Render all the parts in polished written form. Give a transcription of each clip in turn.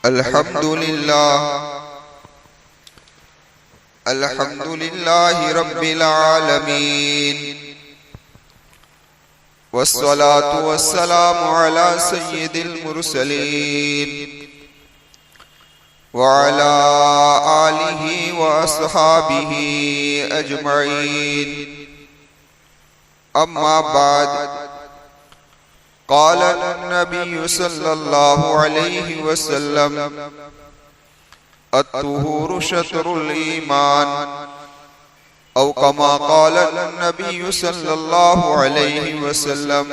अल्हम्दुलिल्लाहि रब्बिल आलमीन वस्सलातु वस्सलामु अला सय्यिदिल मुरसलीन व अला आलिहि व अस्हाबिहि अजमईन। अम्मा बाद क़ाल नबी सल्लल्लाहु अलैहि वसल्लम अत्तुहूरु शत्रुल ईमान औ कमा क़ाल नबी सल्लल्लाहु अलैहि वसल्लम।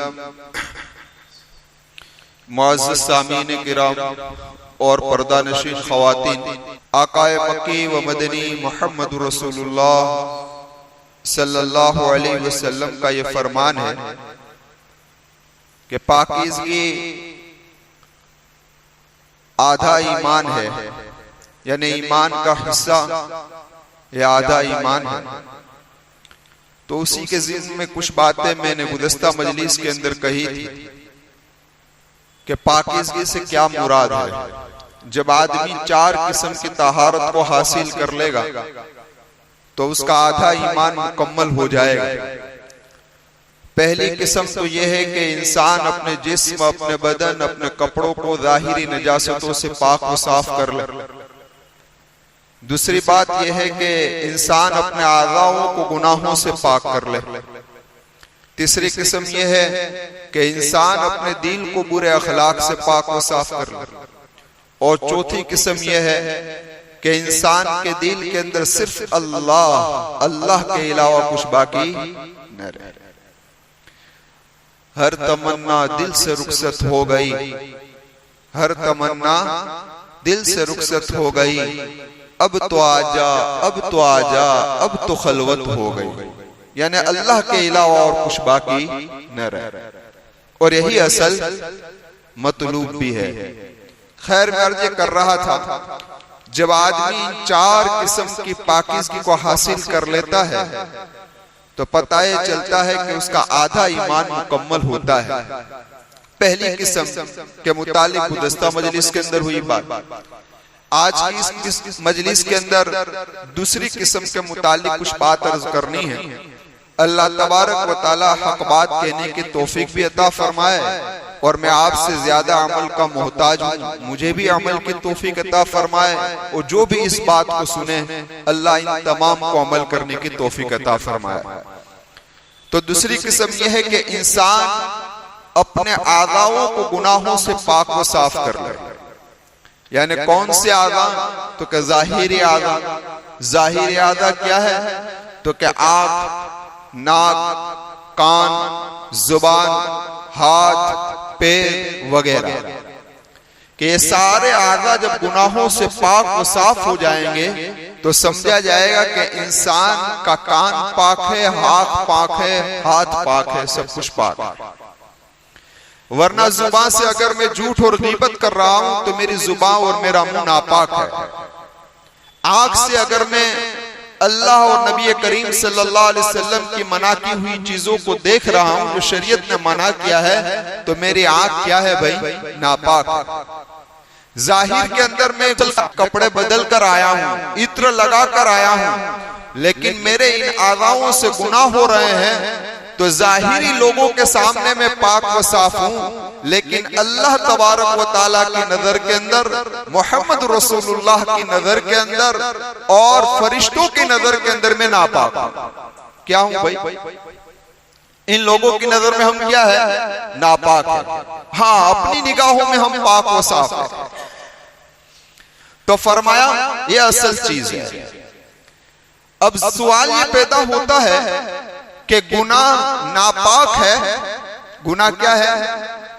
मुअज़्ज़ज़ सामीन किराम और पर्दा नशीन ख़वातीन, आकाए मक्की व मदनी मुहम्मद रसूलुल्लाह सल्लल्लाहु अलैहि वसल्लम का ये फरमान है कि पाकीज़गी आधा ईमान है, यानी ईमान का हिस्सा या आधा ईमान है। तो उसी के ज़िम्न में कुछ बातें मैंने गुज़श्ता मजलिस के अंदर कही थी कि पाकीज़गी से क्या मुराद है। जब आदमी 4 किस्म की तहारत को हासिल कर लेगा तो उसका आधा ईमान मुकम्मल हो जाएगा। पहली किस्म तो यह है कि इंसान अपने जिस्म, अपने बदन, अपने कपड़ों को ज़ाहिरी नजासतों से पाक व साफ कर ले। दूसरी बात यह है कि इंसान अपने आज़ाओं को गुनाहों से पाक कर ले। तीसरी किस्म यह है कि इंसान अपने दिल को बुरे अखलाक से पाक व साफ कर ले। और चौथी किस्म यह है कि इंसान के दिल के अंदर सिर्फ अल्लाह के अलावा कुछ बाकी न रहे। हर तमन्ना दिल से रुखसत हो गई, हर तमन्ना दिल से रुखसत हो गई। अब तो आजा, अब तो आजा, अब तो खलवत हो गई, यानी अल्लाह के अलावा और कुछ बाकी न रहे। और यही असल मतलूब भी है। खैर, मैं अर्ज़ कर रहा था, जब आदमी 4 किस्म की पाकीज़गी को हासिल कर लेता है तो पता चलता है कि उसका आधा ईमान मुकम्मल होता है। पहली किस्म के मुतालिक गुज़श्ता मजलिस के अंदर हुई बात, आज की इस मजलिस के अंदर दूसरी किस्म के मुतालिक कुछ बात अर्ज करनी है। अल्लाह तबारक व तआला हक बात कहने की तौफीक भी अता फरमाए, और मैं आपसे ज्यादा अमल का मोहताज हूँ, मुझे भी अमल की तौफीक अता फरमाए। और जो भी इस बात को सुने, अल्लाह इन तमाम को अमल करने की तौफीक अता फरमाए। तो दूसरी किस्म यह है कि इंसान अपने आज़ाओं को गुनाहों से पाक व साफ कर ले। यानी कौन से आज़ा? तो क्या ज़ाहिरी आज़ा। ज़ाहिरी आज़ा क्या है? तो क्या आँख, नाक, कान, जुबान, हाथ, पैर वगैरह कि ये सारे आज़ा जब गुनाहों से पाक व साफ हो जाएंगे तो समझा जाएगा कि इंसान का कान पाक है, हाथ पाक है, हाथ पाक है, सब कुछ पाक है। वरना जुबान से अगर मैं झूठ और गीबत कर रहा हूं तो मेरी जुबान और मेरा मुंह नापाक है। आंख से अगर मैं अल्लाह और नबी करीम सल्लल्लाहु अलैहि वसल्लम की मना की हुई चीजों को देख रहा हूं जो शरीयत ने मना किया है, तो मेरी आंख क्या है भाई? नापाक है। जाहिर के अंदर मैं कपड़े बदल कर आया हूं, इत्र लगा कर आया हूं, लेकिन मेरे इन आज़ाओं से गुनाह हो रहे हैं। तो जाहिरी लोगों के सामने मैं पाक व साफ हूं, लेकिन अल्लाह तबारक व तआला की नजर के अंदर, मोहम्मद रसूलुल्लाह की नजर के अंदर और फरिश्तों की नजर के अंदर मैं नापाक हूं। क्या हूं भाई? इन लोगों की नजर में हम क्या है? नापाक है। हाँ, अपनी निगाहों में हम पाक व साफ है। तो फरमाया ये असल चीज है। अब सवाल ये पैदा होता है कि गुनाह नापाक है, गुनाह क्या है?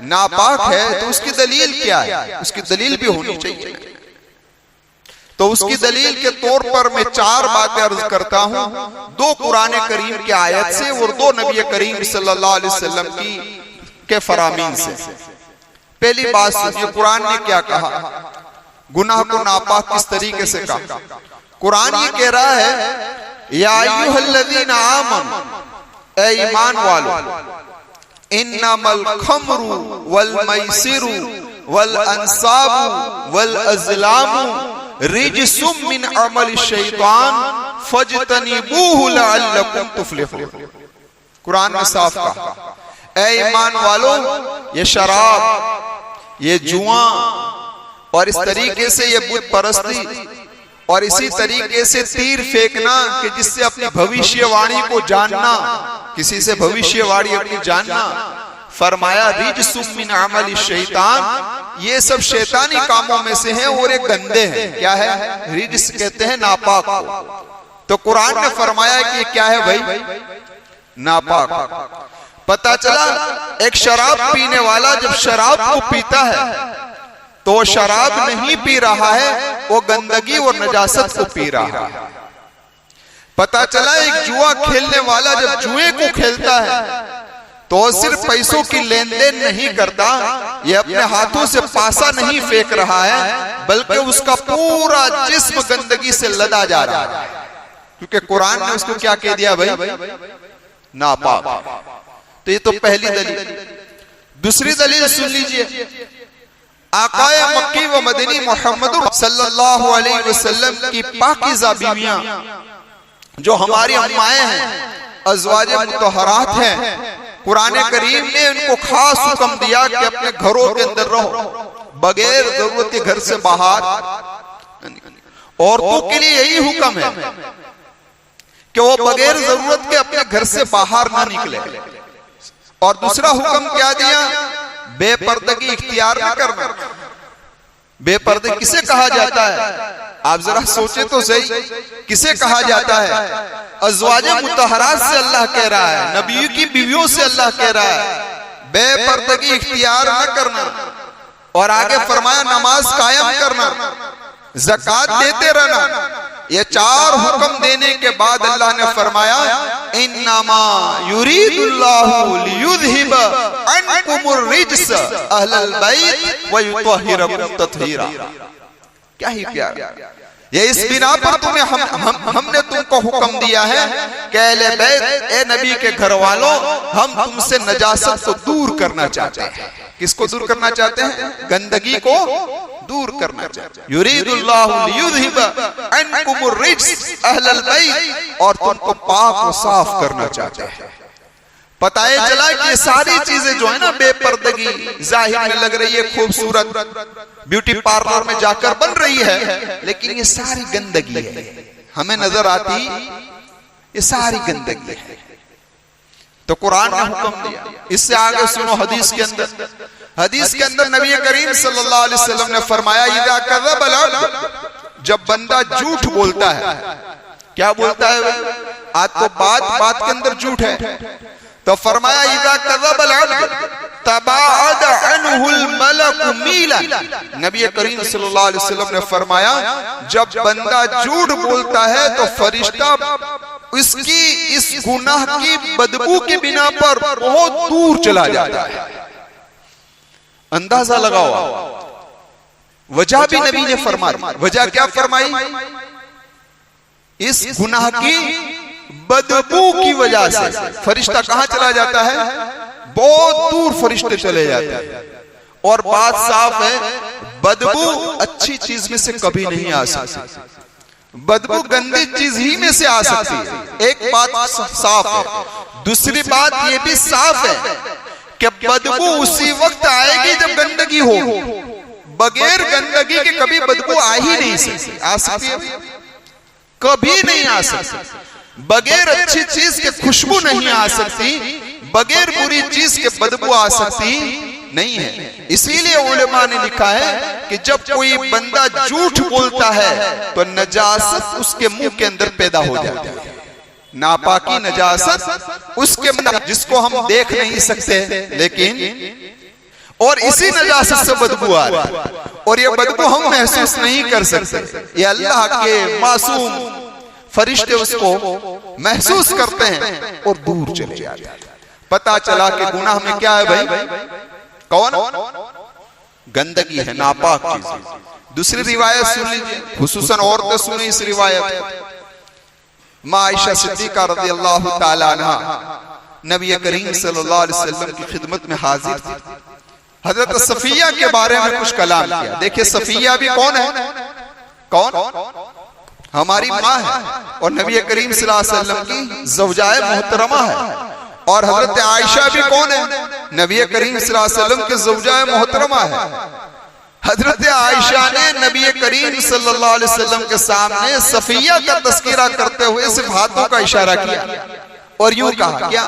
नापाक है, तो उसकी दलील क्या है? उसकी दलील भी होनी चाहिए। तो उसकी दलील के तौर पर मैं 4 बातें अर्ज करता हूं, 2 कुरान करीम की आयत से और 2 नबी करीम सल्लल्लाहु अलैहि वसल्लम के फरामीन से। पहली बात सुनिए, कुरान ने क्या कहा, गुनाह को नापाक किस तरीके से कहा। कुरान ये कह रहा है, या अय्युहल्लज़ीना आमनू, ए ईमान वालों, इन्नमल खमरु वल मैसिरु वल अंसाब वल अज़लाम रिजसुम मिन अमल शैतान फजतनिबूहु लअल्लकुम तुफ्लिहून। कुरान में साफ कहा, ऐ ईमान वालों, ये शराब, ये जुआ और इस तरीके से ये बुत परस्ती और इसी तरीके से तीर फेंकना कि जिससे अपनी भविष्यवाणी को जानना, किसी से भविष्यवाणी अपनी जानना, फरमाया रिजसुम मिन अमल शैतान, ये सब शैतानी कामों में से हैं और एक गंदे हैं। क्या है? रिजस कहते हैं नापाक को। तो कुरान ने फरमाया कि ये क्या है भाई? नापाक। पता चला एक शराब पीने वाला जब शराब को पीता है तो शराब नहीं पी रहा है, वो गंदगी और नजासत को पी रहा है। पता चला एक जुआ खेलने वाला जब जुए को खेलता है तो सिर्फ पैसों की लेन देन नहीं करता, ये अपने हाथों से पासा नहीं फेंक रहा है, बल्कि उसका पूरा जिस्म गंदगी से लदा जा रहा है, क्योंकि कुरान ने उसको क्या कह दिया भाई? नापाक। तो ये तो पहली दलील। दूसरी दलील सुन लीजिए, आकाए मक्की व मदनी मोहम्मद सल्लल्लाहु अलैहि वसल्लम की पाकीज़ा बीवियां जो हमारी अम्माएं हैं, अज़वाजे मुतहरात हैं, कुरान करीम ने उनको खास हुक्म दिया कि अपने घरों के अंदर रहो, बगैर जरूरत के घर से बाहर। औरतों के लिए यही हुक्म है कि वो बगैर जरूरत के अपने घर से बाहर ना निकले। और दूसरा हुक्म क्या दिया? बेपर्दगी इख्तियार न करना। बेपर्दे किसे कहा जाता है? आप जरा सोचे तो सही, किसे कहा जाता है? अज़वाजे मुतहरात से अल्लाह कह रहा है, नबी की बीवियों से अल्लाह कह रहा है बेपर्दगी इख्तियार न करना। और आगे फरमाया नमाज कायम करना, ज़कात देते रहना। ये चार हुक्म देने के बाद अल्लाह ने फरमाया इन्नमा युरीदुल्लाहु लियुज़हिब अन्कुमुर रिज्स अहलल बैत व युतहिरकुम तत्हीरा। क्या ही प्यार! ये इस बिना पर तुम्हें हमने तुमको हुक्म दिया है कि अहले बैत, ए नबी के घर वालों, हम तुमसे नजासत को दूर करना चाहते हैं। किसको दूर करना चाहते हैं? गंदगी को दूर करना चाहते हैं। युरीदुल्लाहु लियुज़हिब अन्कुमुर रिज्स अहलल बैत, और तुमको पाक और साफ करना चाहते हैं। पता चला कि ये सारी चीजें जो है ना, बेपर्दगी जाहिर में लग रही है खूबसूरत, ब्यूटी पार्लर में जाकर बन रही है, लेकिन ये सारी गंदगी है, हमें नजर आती ये सारी गंदगी है। तो कुरान ने हुक्म दिया। इससे आगे सुनो हदीस के अंदर, हदीस के अंदर नबी करीम सल्लल्लाहु अलैहि वसल्लम ने फरमाया इज़ा कज़बल अब्द, जब बंदा झूठ बोलता है। क्या बोलता है? आज तो बात के अंदर झूठ है। तो फरमाया इज़ा कज़बल अब्द तबाअद अन्हुल मलक मीला। नबी करीम सल्लल्लाहु अलैहि वसल्लम ने फरमाया जब बंदा झूठ बोलता है तो फरिश्ता इसकी इस गुनाह की बदबू की बिना पर बहुत दूर चला जाता है। अंदाजा लगाओ, वजह भी नबी ने फरमाई। वजह क्या फरमाई? इस गुनाह की बदबू की वजह से फरिश्ता कहां चला जाता है? बहुत दूर फरिश्ते चले जाते हैं। और बात साफ है, बदबू अच्छी चीज में से कभी नहीं आ सकती, बदबू गंदी चीज ही में से आ सकती है। एक बात साफ है। दूसरी बात ये भी साफ है कि बदबू उसी वक्त आएगी जब गंदगी हो। बगैर गंदगी के कभी बदबू आ ही नहीं सकती। आ सकती है? कभी नहीं आ सकती। बगैर अच्छी चीज के खुशबू नहीं आ सकती, बगैर बुरी चीज के बदबू आ सकती नहीं है। इसीलिए उलेमा ने लिखा है कि जब कोई बंदा झूठ बोलता है तो नजासत उसके मुंह के अंदर पैदा हो जाती है। नापाकी नजासत उसके मुंह, जिसको हम देख नहीं सकते, लेकिन और इसी नजासत से बदबू आ रहा है, और ये बदबू हम महसूस नहीं कर सकते। ये अल्लाह के मासूम फरिश्ते उसको महसूस करते हैं और दूर चले जाते हैं। पता चला कि गुनाह में क्या है भाई? कौन? गंदगी है, नापाक चीज। दूसरी रिवायत सुन लीजिए, खुसूसन औरतें सुनी इस रिवायत। मां आयशा सिद्दीका रज़ियल्लाहु ताला अन्हा नबी करीम सल्लल्लाहु अलैहि वसल्लम की खिदमत में हाजिर थी। हजरत सफिया के बारे में कुछ कलाम किया। देखिए सफिया भी कौन है? कौन? हमारी माँ है और नबी करीम सल्लल्लाहु अलैहि वसल्लम की ज़ौजाए मोहतरमा है। और हजरत आयशा भी कौन है? नबी करीम सल्लल्लाहु अलैहि वसल्लम के ज़ौजाए मोहतरमा है। हजरत आयशा ने नबी करीम सल्लल्लाहु अलैहि वसल्लम के सामने सफिया का तस्करा करते हुए सिर्फ हाथों का इशारा किया और यूं कहा, क्या?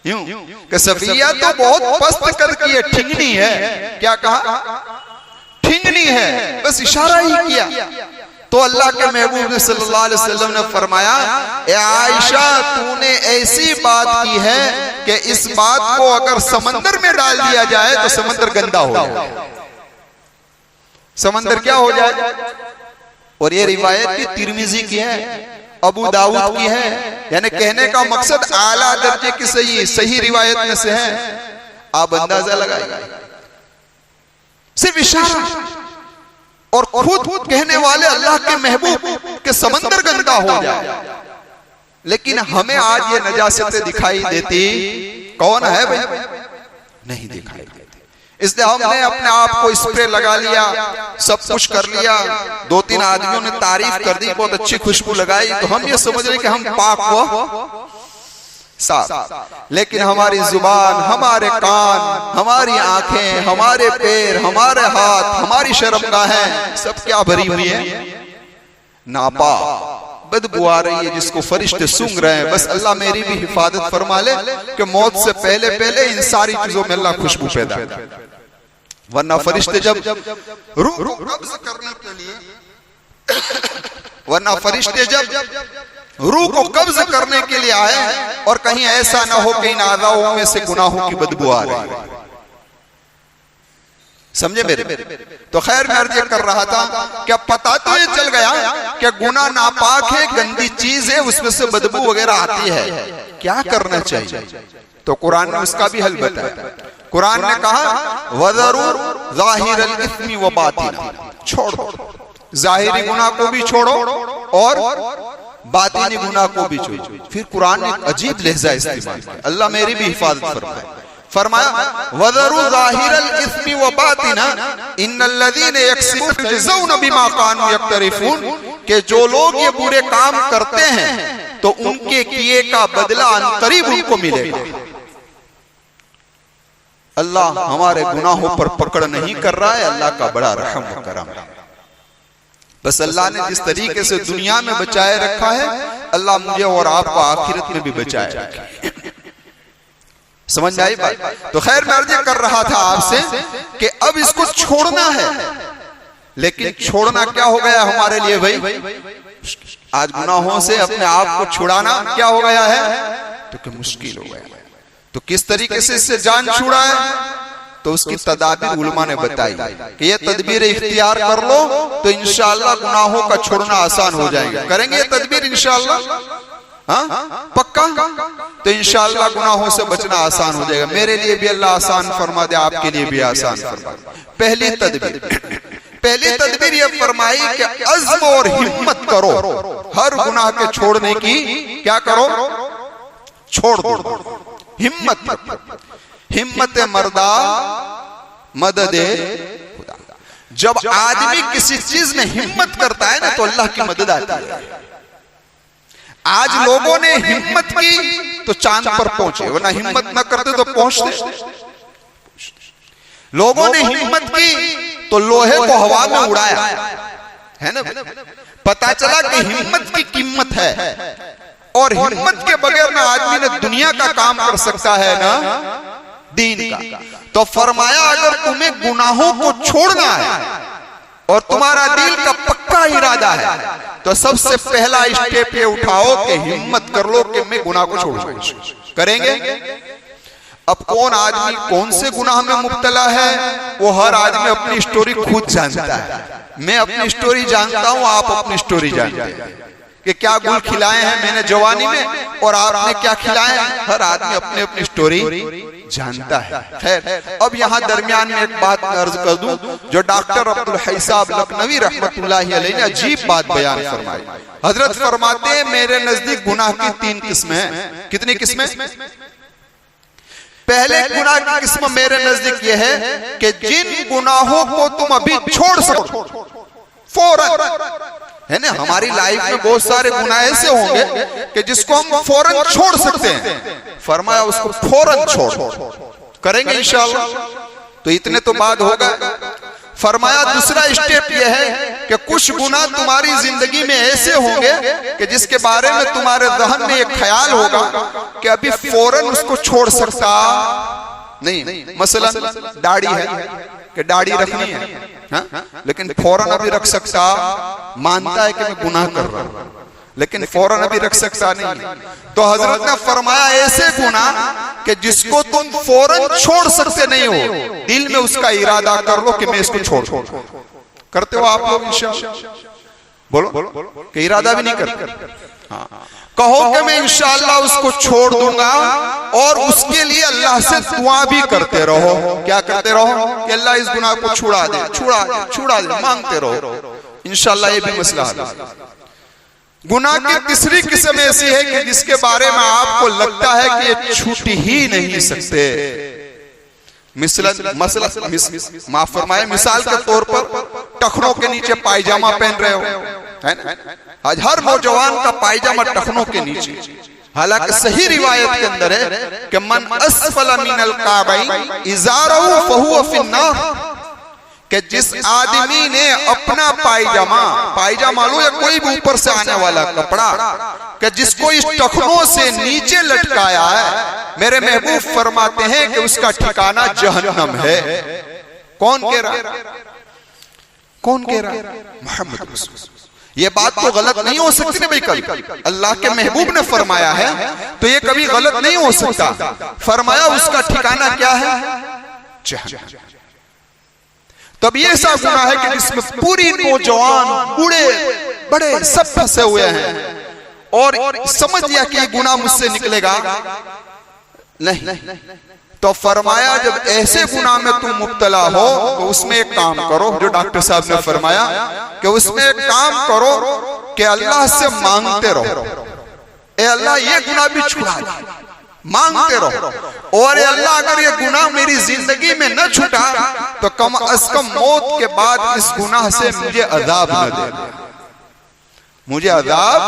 यूं कि सफिया तो बहुत पस्त कद की है, ठिंगनी है। क्या कहा? ठिंगनी है, बस इशारा ही किया। तो अल्लाह के महबूब सल्लल्लाहु अलैहि वसल्लम ने फरमाया, ए आयशा तूने ऐसी बात की है कि इस बात को अगर समंदर में डाल दिया जाए तो समंदर गंदा हो जाए। समंदर क्या हो जाए? और ये रिवायत की तिरमिजी की है, अबू दाऊद की है, यानी कहने का मकसद आला दर्जे की सही रिवायत में से है। आप अंदाजा लगाइए, सिर्फ इशारा और खुद कहने वाले अल्लाह के महबूब के समंदर गंदा हो जाए। लेकिन हमें आज ये नजासतें दिखाई देती कौन है भाई? नहीं दिखाई देती। इसलिए हमने अपने आप को स्प्रे लगा लिया, सब कुछ कर लिया, 2-3 आदमियों ने तारीफ कर दी, बहुत अच्छी खुशबू लगाई, तो हम ये समझ रहे कि हम पाक व साफ। लेकिन हमारी जुबान, हमारे कान, हमारी आंखें, हमारे पैर, हमारे हाथ, हमारी शर्मगाहें सब क्या भरी हुई है? नापाक, बदबू आ रही है जिसको फरिश्ते सूंघ रहे हैं। बस अल्लाह मेरी भी हिफाजत फरमा ले कि मौत से पहले पहले इन सारी चीजों में अल्लाह खुशबू पैदा करे, वरना फरिश्ते जब रूह को कब्ज करने के लिए वरना फरिश्ते जब रूह को कब्ज करने के लिए आए और कहीं ऐसा ना हो कि इन आज़ाओं में से गुनाहों की बदबू आ रही है। समझे मेरे? तो खैर मैं अर्ज कर रहा था, क्या पता तो ये चल गया कि गुनाह नापाक है, गंदी चीज है, उसमें से बदबू वगैरह आती है, क्या करना चाहिए? तो कुरान ने उसका भी हल बताया। कुरान ने कहा वज़रू ज़ाहिरल इस्मी व बातिना, छोड़ो जाहिरी गुनाह को भी छोड़ो और बातिनी गुनाह को भी छोड़ो। फिर कुरान ने एक अजीब लहजा इस्तेमाल किया, अल्लाह मेरी भी हिफाजत फरमाए। फरमाया वज़रू ज़ाहिरल इस्मी व बातिना इन्नल्लज़ीना यक्सिबूना यजज़ौना बिमा कानू यक्तरिफून, कि जो लोग ये बुरे काम करते हैं तो उनके किए का बदला अनकरीब उनको मिलेगा। अल्लाह हमारे गुनाहों पर पकड़ नहीं कर रहा है, अल्लाह का बड़ा रहम व करम। बस अल्लाह ने जिस तरीके से दुनिया में बचाए रखा है, अल्लाह मुझे और आपको आखिरत में भी बचाए रखे। समझ आई बात? तो खैर मैं अर्ज कर रहा था आपसे कि अब इसको छोड़ना है, लेकिन छोड़ना क्या हो गया हमारे लिए भाई? आज गुनाहों से अपने आप को छुड़ाना क्या हो गया है? तो क्या मुश्किल हो गया। तो किस तरीके से इससे जान छुड़ाए? तो उसकी तदाबीर उलमा ने बताई कि ये तदबीर इख्तियार कर लो तो इंशाअल्लाह गुनाहों का छोड़ना आसान हो जाएगा। करेंगे ये तदबीर इंशाअल्लाह? हाँ पक्का? तो इंशाअल्लाह गुनाहों से बचना आसान हो जाएगा। मेरे लिए भी अल्लाह आसान फरमा दे, आपके लिए भी आसान फरमा दे। पहली तदबीर ये फरमाई कि अज़्म और हिम्मत करो, हर गुनाह के छोड़ने की क्या करो? छोड़ दो। हिम्मत मर्दा मददे खुदा। जब आदमी किसी चीज में हिम्मत करता है ना तो अल्लाह की मदद आती है। आज लोगों ने हिम्मत की तो चांद पर पहुंचे, वरना हिम्मत न करते तो पहुंचते। लोगों ने हिम्मत की तो लोहे को हवा में उड़ाया, है ना? पता चला कि हिम्मत की कीमत है, और हिम्मत के बगैर ना आदमी ने दुनिया का काम कर सकता है ना दीन का। तो फरमाया अगर तुम्हें गुनाहों को छोड़ना है और तुम्हारा दिल का पक्का इरादा है तो सबसे पहला स्टेप ये उठाओ कि हिम्मत कर लो कि मैं गुनाह को छोड़ूंगा। करेंगे? अब कौन आदमी कौन से गुनाह में मुब्तला है वो हर आदमी अपनी स्टोरी खुद जानता है। मैं अपनी स्टोरी जानता हूं, आप अपनी स्टोरी जानते हैं कि क्या गुल खिलाए हैं मैंने जवानी में और आपने क्या खिलाए हैं। हर आदमी अपनी अपनी स्टोरी जानता है। खैर अब यहाँ दरमियान में एक बात अर्ज कर दूं जो डॉक्टर अब्दुल हई साहब लखनवी रहमतुल्लाहि अलैह ने अजीब बात बयान फरमाई। हजरत फरमाते हैं मेरे नजदीक गुनाह की 3 किस्में हैं। कितनी किस्में? पहले गुनाह की किस्म मेरे नजदीक यह है कि जिन गुनाहों को तुम अभी छोड़ सको फौरन, है ना। हमारी लाइफ में बहुत सारे गुनाह ऐसे होंगे कि जिसको हम फौरन छोड़ सकते हैं, फरमाया उसको फौरन छोड़, करेंगे इंशाअल्लाह। तो इतने तो बाद होगा। फरमाया दूसरा स्टेप यह है कि कुछ गुनाह तुम्हारी जिंदगी में ऐसे होंगे कि जिसके बारे में तुम्हारे जहन में एक ख्याल होगा कि अभी फौरन उसको छोड़ सकता नहीं। मसलन दाढ़ी है कि दाढ़ी रखनी है, हा? लेकिन फौरन अभी रख सकता, मानता है कि मैं गुनाह कर रहा हूं, लेकिन फौरन अभी रख सकता नहीं। तो हजरत ने फरमाया ऐसे गुनाह कि जिसको तुम फौरन छोड़ सकते नहीं हो, दिल में उसका इरादा कर लो कि मैं इसको छोड़। करते हो आप लोग इंशाअल्लाह? बोलो कि इरादा भी नहीं करते। हाँ, कहो कि मैं इंशाअल्लाह उसको छोड़ दूंगा, और उसके लिए अल्लाह से दुआ भी करते रहो। क्या करते रहो? कि अल्लाह इस गुनाह को छुड़ा दे, छुड़ा दे, छुड़ा दे, मांगते रहो, इंशाअल्लाह ये भी मसला हल। गुनाह की तीसरी किस्म ऐसी है कि जिसके बारे में आपको लगता है कि ये छूट ही नहीं सकते। माफ फरमाए, मिसाल के तौर पर टखनों के नीचे पायजामा पहन रहे हो, है ना। आज हर नौजवान का पायजामा टखनों के नीचे, हालांकि सही रिवायत के अंदर है कि मन अस्फल मिनल काबैन इज़ारहु फहुव फिन्नार, कि जिस आदमी ने अपना पायजामा लो या कोई भी ऊपर से आने वाला कपड़ा, कि जिसको इस टखनों से नीचे लटकाया है, मेरे महबूब फरमाते हैं कि उसका ठिकाना जहन्नम है। कौन कह रहा? कौन कह रहा? मोहम्मद रसूल। ये बात तो गलत नहीं हो सकती ना भाई, कभी अल्लाह के महबूब ने फरमाया है तो ये कभी गलत नहीं हो सकता। फरमाया उसका ठिकाना क्या है? जहन्नम। तब ये ऐसा गुनाह है कि जिसमें पूरी नौजवान बूढ़े बड़े सब फंसे हुए हैं, और समझ लिया कि ये गुनाह मुझसे निकलेगा नहीं। तो फरमाया जब ऐसे गुनाह में तुम मुब्तला हो तो उसमें एक काम करो, जो डॉक्टर साहब ने फरमाया कि उसमें एक काम करो कि अल्लाह से मांगते रहो, ए अल्लाह ये गुनाह भी छुड़ा दे, मांगते रहो। और अल्लाह अगर ये गुनाह मेरी जिंदगी में न छूटा तो कम अज कम मौत के बाद इस गुनाह से मुझे अजाब न दे, मुझे अजाब,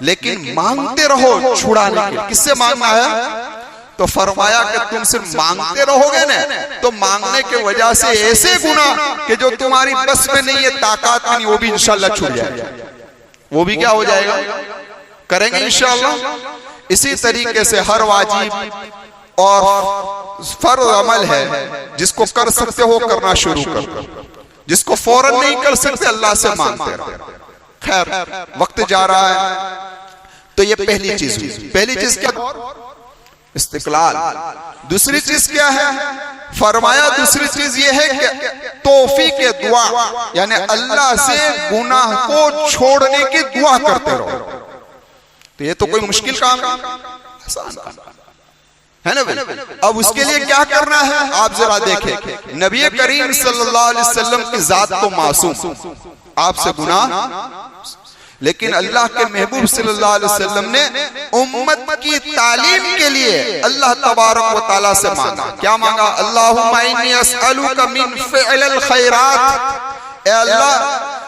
लेकिन मांगते रहो छुड़ाने के। किससे मांगना है? तो फरमाया कि तुम सिर्फ मांगते रहोगे ना, तो मांगने के वजह से ऐसे गुनाह कि जो तुम्हारी बस में नहीं है, ताकत नहीं, वो भी इंशाल्लाह छूट जाएगा। वो भी क्या हो जाएगा? करेंगे इंशाल्लाह। इसी तरीके से हर वाजिब और फर्ज अमल है जिसको कर सकते हो करना शुरू करो, जिसको फौरन नहीं कर सकते अल्लाह से मांगते रहो। खैर वक्त जा रहा है, तो ये पहली चीज हुई। पहली चीज क्या? इस्तिकलाल। दूसरी चीज क्या है? फरमाया दूसरी चीज ये है कि तौफीक के दुआ, यानी अल्लाह से गुनाह को छोड़ने की दुआ करते रहो। तो ये तो कोई मुश्किल काम आसान है ना भाई। अब उसके लिए क्या करना है आप जरा देखें। नबी करीम सल्लल्लाहु अलैहि वसल्लम की जात तो मासूम, आपसे गुनाह, लेकिन अल्लाह के महबूब सल्लल्लाहु अलैहि वसल्लम ने उम्मत की तालीम के लिए अल्लाह तबारक व तआला से मांगा। क्या मांगा? अल्लाहुम्मा इन्नी अस्अलुका मिन फ़िअलिल खैरात, ए अल्लाह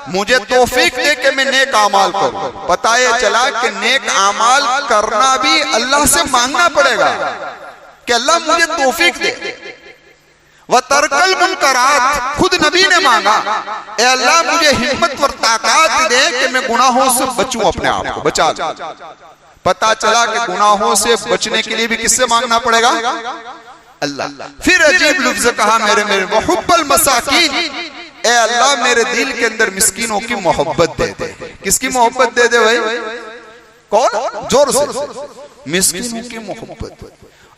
मुझे तौफीक दे के मैं नेक अमाल करूं। पता ये चला कि नेक अमाल करना भी अल्लाह से मांगना पड़ेगा कि अल्लाह मुझे तौफीक दे। व तर्कल मुनकरात, खुद नबी ने मांगा, ए अल्लाह मुझे हिम्मत और ताकत दे कि मैं गुनाहों से बचूं, अपने आप को बचा लूं। पता चला कि गुनाहों से बचने के लिए भी किससे मांगना पड़ेगा? अल्लाह। फिर अजीब लफ्ज़ कहा, मेरे वहुब्बल मसाकीन, ए अल्लाह मेरे दिल के अंदर मिस्कीनों की मोहब्बत दे दे। किसकी मोहब्बत दे दे भाई? कौन? जोर से, मिस्कीनों की मोहब्बत।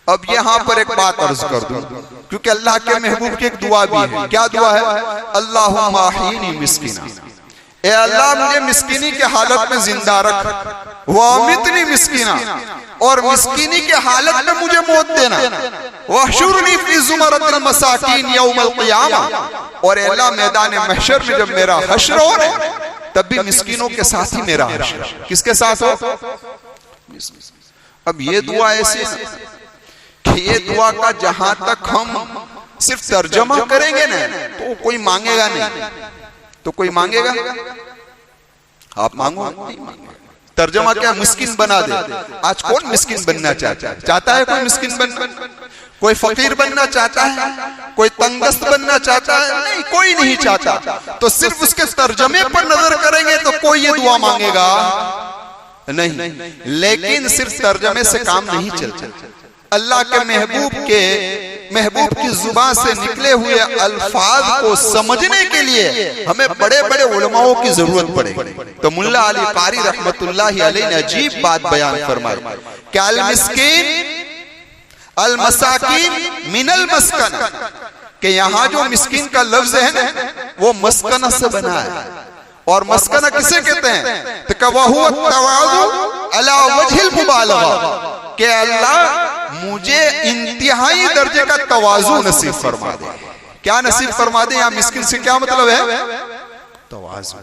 अब यहाँ पर एक बात अर्ज कर दूं, क्योंकि अल्लाह के महबूब की एक दुआ भी है। क्या दुआ है? अल्लाहुम्मा अहीनी मिस्कीना, ए अल्लाह मुझे मिस्कीनी के हालत में जिंदा रख, व अमितनी मिस्कीना, और मिस्कीनी के हालत में मुझे मौत देना, वहशुरनी फी ज़ुमरतिल मसाकीन यौमल क़ियामा, और अल्लाह मैदान महशर में जब मेरा हश्र हो तब भी मिस्कीनों के साथ ही मेरा हश्र। किसके साथ हो? अब ये दुआ ऐसी कि ये दुआ का जहां तक हम सिर्फ तर्जमा करेंगे ना तो कोई मांगेगा नहीं। तो कोई मांगेगा? आप मांगो, नहीं मांगेगा। तर्जमा क्या? मिस्किन बना दे। आज कौन मिस्किन बनना चाहता है? कोई मिस्किन बनना, कोई फकीर बनना चाहता है, कोई तंगदस्त बनना चाहता है? नहीं, कोई नहीं चाहता। तो सिर्फ उसके तर्जमे पर नजर करेंगे तो कोई ये दुआ मांगेगा नहीं। लेकिन सिर्फ तर्जमे से काम नहीं चलता। अल्लाह के महबूब की जुबान से निकले हुए अल्फाज को समझने के लिए हमें बड़े बड़े उलमाओं की जरूरत पड़ेगी। तो मुल्ला अली कारी रहमतुल्लाहि अलैहि ने अजीब बात बयान फरमाई कि अल मिस्कीन अल मसाकिन मिनल मस्कन, कि यहाँ जो मिस्किन का लफ्ज है ना वो मस्कना से बना है। और मस्कना किसे कहते हैं? तो वहुवा तवाज़ु अला वजहिल मुबालगा, कि अल्लाह मुझे इंतहाई दर्जे का तवाज़ु नसीब फरमा दे। क्या नसीब फरमा दे? यहाँ मिस्किन से क्या मतलब है? तवाज़ु,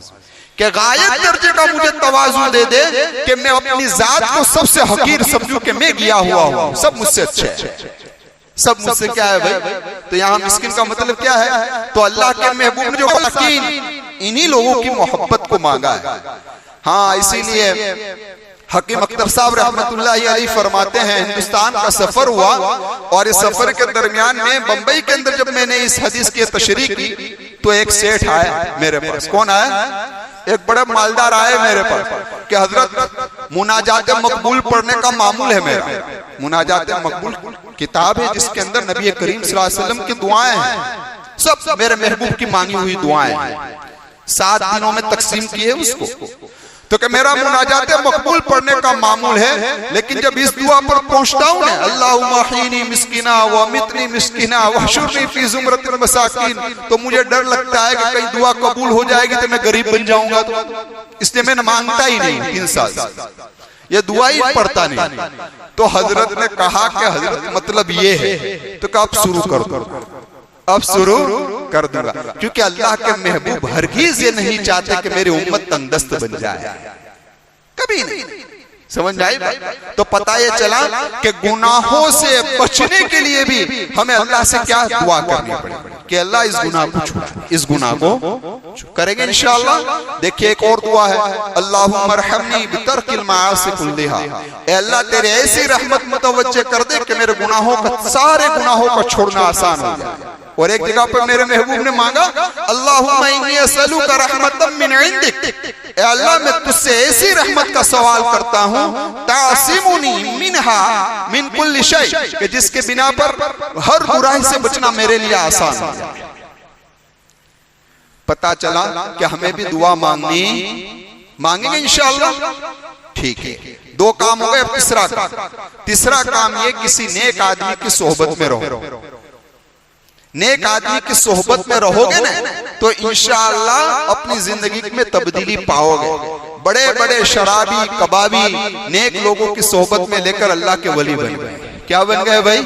कि गायब दर्जे का मुझे तवाज़ु दे दे, कि मैं अपनी जात को सबसे हकीर समझूं कि मैं गिया हुआ हूं, सब मुझसे अच्छे हैं, सब मुझसे क्या है भाई। तो यहाँ मिस्किन का मतलब क्या है? तो अल्लाह के महबूब ने जो यकीन इन्हीं लोगों की मोहब्बत को मांगा है। हाँ, इसीलिए हकीम अख्तर साहब रहमतुल्लाहि अलैहि फरमाते हैं, हिंदुस्तान का सफर हुआ और इस सफर के दरमियान में बंबई के अंदर जब मैंने इस हदीस की तशरीह की तो एक सेठ आया मेरे पास। कौन आया? एक बड़ा मालदार आए मेरे पास कि हजरत मुनाजात मकबूल पढ़ने का मामूल है मेरा। मुनाजात मकबूल किताब है जिसके अंदर नबी करीम सल्लल्लाहु अलैहि वसल्लम की दुआएं हैं, सब मेरे महबूब की मांगी हुई दुआएं हैं। 7 दिनों में तकसीम किए उसको। तो कि मेरा मुनाजात मकबूल पढ़ने का मामूल है, लेकिन जब इस दुआ पर पहुंचता हूं ना, अल्लाहुम्मा अहीनी मिस्किना व अमितनी मिस्किना वहशुरनी फी ज़ुमरतिल मसाकीन, तो मुझे डर लगता है कि कहीं दुआ कबूल हो जाएगी तो मैं गरीब बन जाऊंगा। तो इसलिए मैंने मांगता ही नहीं 3 साल, ये दुआ ही पढ़ता नहीं। तो हजरत ने कहा कि हजरत मतलब ये है, तो कब शुरू कर दो, अब शुरू कर दूंगा, क्योंकि अल्लाह के महबूब हरगिज़ ये नहीं चाहते कि मेरी उम्मत तंगदस्त बन जाए, कभी नहीं। समझ में आई बात? तो पता ये चला कि गुनाहों से बचने के लिए भी हमें अल्लाह से क्या दुआ करनी पड़ेगी कि अल्लाह इस गुनाह को छुड़ा, इस गुनाह को करेंगे इंशाअल्लाह। देखिए एक और दुआ है, अल्लाहुम्मा अरहमनी बितरकिल माआसी कुल्लिहा, ए अल्लाह तेरे ऐसी रहमत मुतवज्जे कर दे कि मेरे गुनाहों का, सारे गुनाहों का छोड़ना आसान हो जाए। और एक जगह पर मेरे महबूब ने मांगा, अल्लाहुम्मा इन्नी असअलुका रहमतम मिन इंदिक, ए अल्लाह मैं तुझसे ऐसी रहमत का सवाल करता हूँ, तासिमुनी मिनहा मिन कुल्ली शै, कि जिसके बिना पर हर बुराई से बचना मेरे लिए आसान हो जाए। पता चला कि हमें भी दुआ मांगेंगे इंशाअल्लाह। ठीक है, 2 काम हो गए। तीसरा काम ये, किसी नेक आदमी की सोहबत में रहो। नेक आदमी की सोहबत में रहोगे ना तो इंशाअल्लाह अपनी जिंदगी में तब्दीली पाओगे। बड़े बड़े शराबी कबाबी नेक लोगों की सोहबत में लेकर अल्लाह के वली बन गए। क्या बन गए भाई?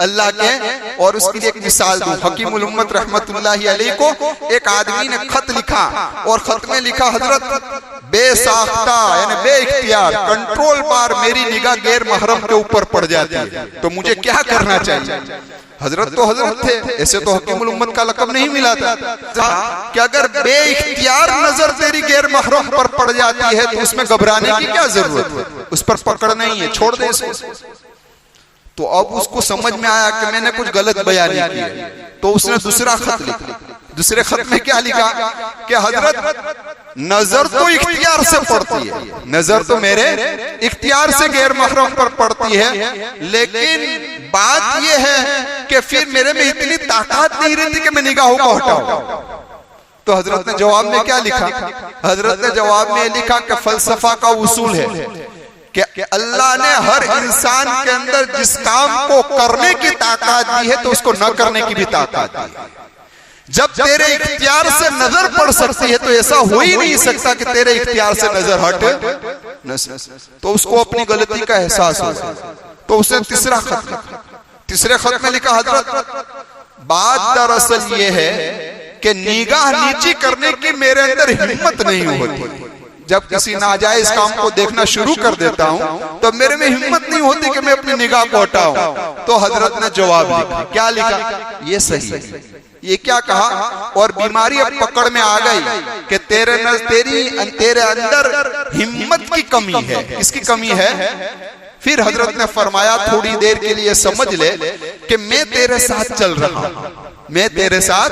अल्लाह के। और उसके लिए एक मिसाल दूं, हकीमुल उम्मत रहमतुल्लाहि अलैहि को एक आदमी ने खत लिखा और खत में लिखा, हजरत बेसाख्ता यानी बे इख्तियार कंट्रोल बार मेरी निगाह गैर महरम के ऊपर पड़ जाती है, तो मुझे क्या करना चाहिए? हजरत तो हजरत थे, ऐसे तो हकीमुल उम्मत का लक़ब नहीं मिला था कि अगर बे इख्तियार नजर तेरी गैर महरम पर पड़ जाती है तो उसमें घबराने की क्या जरूरत है, उस पर पकड़ नहीं है, छोड़ दे इसको। तो अब उसको समझ में आया कि मैंने कुछ गलत बयानी की है, तो उसने दूसरा खत लिखा। दूसरे खत में क्या लिखा कि हजरत नजर तो इख्तियार से पड़ती है, नजर तो मेरे इख्तियार से गैर महरम पर पड़ती है, लेकिन बात यह है कि फिर मेरे में इतनी ताकत नहीं रहती कि मैं निगाहों को हटाऊं। तो हजरत ने जवाब में क्या लिखा? हजरत ने जवाब में लिखा कि फलसफा का उसूल है कि अल्लाह ने हर इंसान के अंदर जिस काम को करने की ताकत दी है तो उसको न करने की भी ताकत दी है। जब तेरे इख्तियार से नजर पड़ सकती है तो ऐसा हो ही नहीं सकता कि तेरे इख्तियार से नजर हट न, तो उसको अपनी गलती का एहसास हो। तो उसने तीसरा खत लिखा। तीसरे खत में लिखा, हजरत बात दरअसल ये है कि निगाह नीची करने की मेरे अंदर हिम्मत नहीं होती। जब किसी नाजायज काम को देखना शुरू कर देता हूँ तो मेरे में हिम्मत नहीं होती कि मैं अपनी निगाह को हटाऊं। तो हजरत ने जवाब लिखा, क्या लिखा? ये सही है। ये क्या कहा? और बीमारी अब पकड़ में आ गई कि तेरे अंदर हिम्मत की कमी है। किसकी कमी है? फिर हजरत ने फरमाया, थोड़ी देर के लिए समझ ले कि मैं तेरे साथ चल रहा हूं, मैं तेरे साथ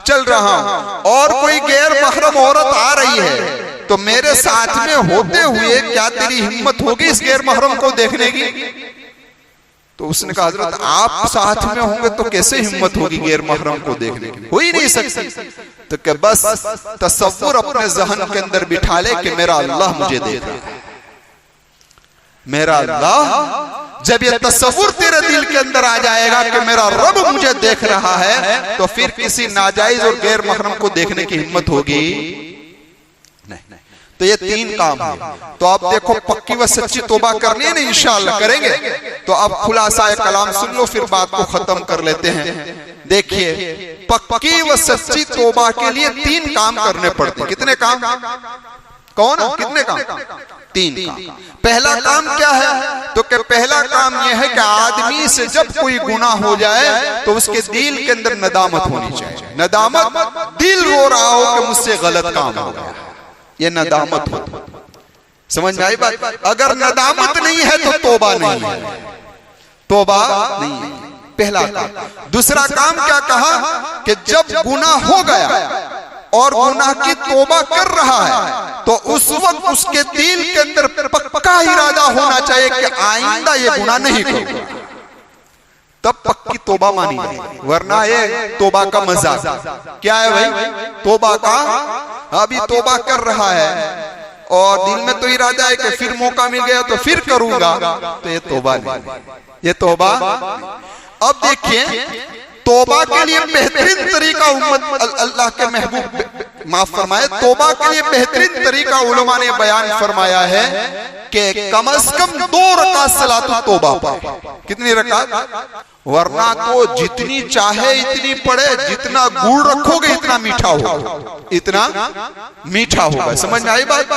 चल रहा हूं और कोई गैर महरम औरत आ रही है तो मेरे साथ में होते हुए क्या तेरी हिम्मत होगी इस गैर महरम को देखने की? तो उसने कहा, हजरत आप साथ में होंगे तो कैसे हिम्मत होगी गैर महरम को देखने की? हो ही नहीं सकती। तो क्या बस तसव्वुर अपने ज़हन के अंदर बिठा ले कि मेरा अल्लाह मुझे देख रहा है, मेरा अल्लाह। जब ये तसव्वुर तेरे दिल के अंदर आ जाएगा कि मेरा रब मुझे देख रहा है, तो फिर किसी नाजायज और गैर महरम को देखने की हिम्मत होगी नहीं। तो ये तीन काम है। तो आप देखो, पक्की व सच्ची तौबा करनी है ना, इंशाअल्लाह करेंगे। तो अब खुलासा कलाम सुन लो, फिर बात को खत्म कर लेते हैं। देखिए, पक्की व सच्ची तौबा के लिए तीन काम करने पड़ते हैं। कितने काम? कौन? कितने काम? तीन काम। पहला काम क्या है? तो क्या पहला काम यह है कि आदमी से जब कोई गुनाह हो जाए तो उसके दिल के अंदर नदामत होनी चाहिए। नदामत, दिल रो रहा हो कि मुझसे गलत काम हो गया, ये नदामत होती। समझ में आई बात? अगर नदामत नहीं है तो तौबा नहीं है, तौबा नहीं है। पहला काम। दूसरा काम क्या कहा कि जब गुनाह हो गया और गुनाह की तौबा कर रहा है तो उस वक्त उसके दिल के अंदर पक्का इरादा होना चाहिए कि आइंदा ये गुनाह नहीं करूंगा, तब पक्की तौबा मानी जाएगी। वरना ये तौबा का मजा क्या है भाई? तौबा का, अभी तौबा कर रहा है और दिल में तो इरादा है कि फिर मौका मिल गया तो फिर करूंगा, तो ये तौबा नहीं, ये तौबा। अब देखिए, तौबा के लिए बेहतरीन तरीका उम्मत अल्लाह के महबूब माफ फरमाए, तौबा के लिए बेहतरीन तरीका उलमा ने बयान फरमाया है कि कम से कम 2 रकात सलातुल तौबा पढ़े। कितनी रकात? वरना तो जितनी चाहे इतनी पढ़े, जितना गुड़ रखोगे इतना मीठा होगा, इतना मीठा होगा। समझ में आई बात?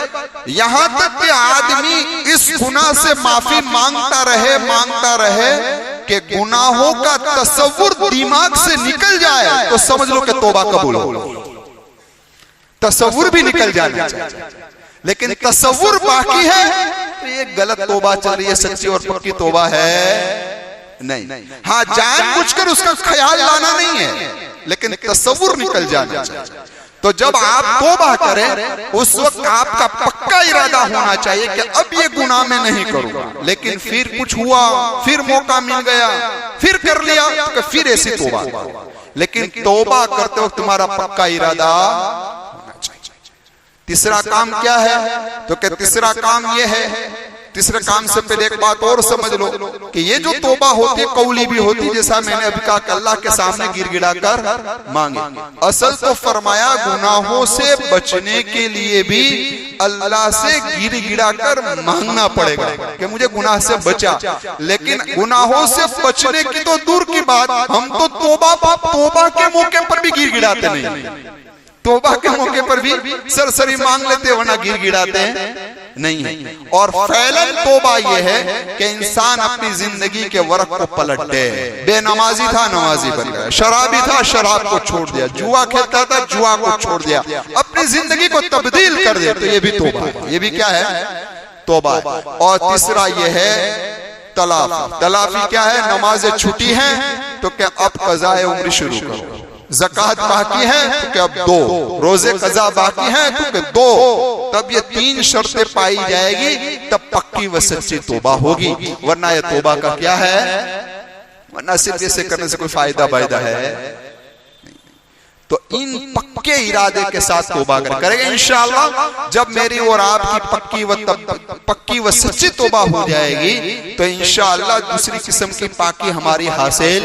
यहां तक कि आदमी इस गुनाह से माफी मांगता रहे कि गुनाहों का तसव्वुर दिमाग से निकल जाए तो समझ लो कि तौबा कबूल हो। तसव्वुर भी निकल जाना चाहिए, लेकिन तसव्वुर बाकी है तो ये गलत तौबा चल रही है। सच्ची और पक्की तौबा है नहीं। हाँ, जानबूझकर उसका ख्याल लाना नहीं है, लेकिन तसव्वुर निकल जाना चाहिए। तो जब आप तौबा करें उस वक्त आपका पक्का इरादा होना चाहिए कि अब ये गुनाह मैं नहीं करूंगा, लेकिन फिर कुछ हुआ, फिर मौका मिल गया, फिर कर लिया, तो फिर ऐसी तौबा। लेकिन तौबा करते वक्त तुम्हारा पक्का इरादा होना चाहिए। तीसरा काम क्या है? तो क्या तीसरा काम ये है, तीसरे काम से पहले एक बात और समझ लो कि ये जो तौबा होती है कौली भी होती है, जैसा मैंने अभी कहा कि अल्लाह के सामने गिड़गिड़ा कर मांगे। असल तो फरमाया गुनाहों से बचने के लिए भी अल्लाह से गिड़गिड़ा कर मांगना पड़ेगा कि मुझे गुनाह से बचा। लेकिन गुनाहों से बचने की तो दूर की बात, हम तो तौबा के मौके पर भी गिड़गिड़ाते नहीं, तौबा के मौके पर भी सरसरी मांग लेते, वरना गिड़गिड़ाते हैं नहीं है। और फैलन तौबा ये है कि इंसान अपनी जिंदगी के वर्क को पलट दे। बेनमाजी था, नमाजी बन गया, शराबी था, शराब को छोड़ दिया, जुआ खेलता था, जुआ को छोड़ दिया, अपनी जिंदगी को तब्दील कर दे, तो ये भी तौबा है। ये भी क्या है? तौबा है। और तीसरा ये है तलाफी। तलाफी क्या है? नमाजें छूटी हैं तो क्या अब कज़ाए उम्र शुरू करो, ज़कात बाकी है तो क्या अब 2, रोजे कज़ा बाकी हैं तो क्या 2, तब ये 3 शर्तें पाई जाएगी, तब पक्की व सच्ची तौबा होगी। वरना ये तौबा का क्या है? वरना सिर्फ ऐसे करने से कोई फायदा है। तो इन पक्के इरादे के साथ तौबा करेंगे इंशाअल्लाह। जब मेरी और आपकी पक्की व सच्ची तौबा हो जाएगी तो इंशाअल्लाह दूसरी किस्म की पाकी हमारी हासिल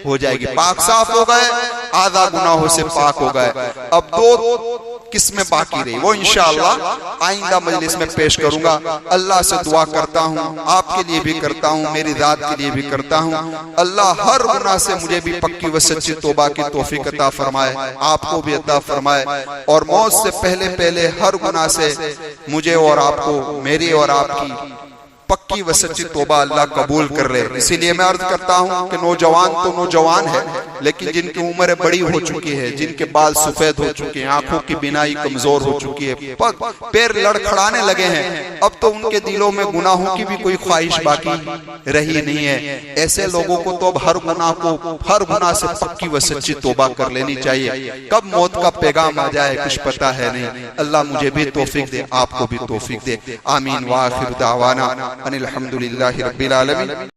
हो जाएगी। पाक साफ हो गए, आधा गुनाहों से पाक हो गए। अब 2 किस्में बाकी रही, वो इंशाअल्लाह आइंदा मजलिस में पेश करूंगा। अल्लाह से दुआ करता हूँ, आपके लिए भी करता हूँ, मेरी जात के लिए भी करता हूँ, अल्लाह हर गुनाह से मुझे भी पक्की व सच्ची तौबा की तौफीक अता फरमाए, आपको भी अता फरमाए, और मौत से पहले पहले हर गुनाह से मुझे और आपको, मेरी और आपकी पक्की व सच्ची तौबा अल्लाह कबूल कर ले। इसीलिए मैं अर्ज करता हूँ कि नौजवान तो नौजवान है, लेकिन जिनकी उम्र बड़ी हो चुकी है, जिनके बाल सफेद हो चुके हैं, आंखों की बिनाई कमजोर हो चुकी है, पैर लड़खड़ाने लगे हैं, अब तो उनके दिलों में गुनाहों की भी कोई ख्वाहिश बाकी रही नहीं है। ऐसे लोगों को तो अब हर गुनाह से पक्की व सच्ची तौबा कर लेनी चाहिए। कब मौत का पैगाम आ जाए कुछ पता है नहीं। अल्लाह मुझे भी तौफीक दे, आपको भी तौफीक दे। आमीन। व आखिर दावाना अनिल हम्दुलिल्लाहि रब्बिल आलमीन।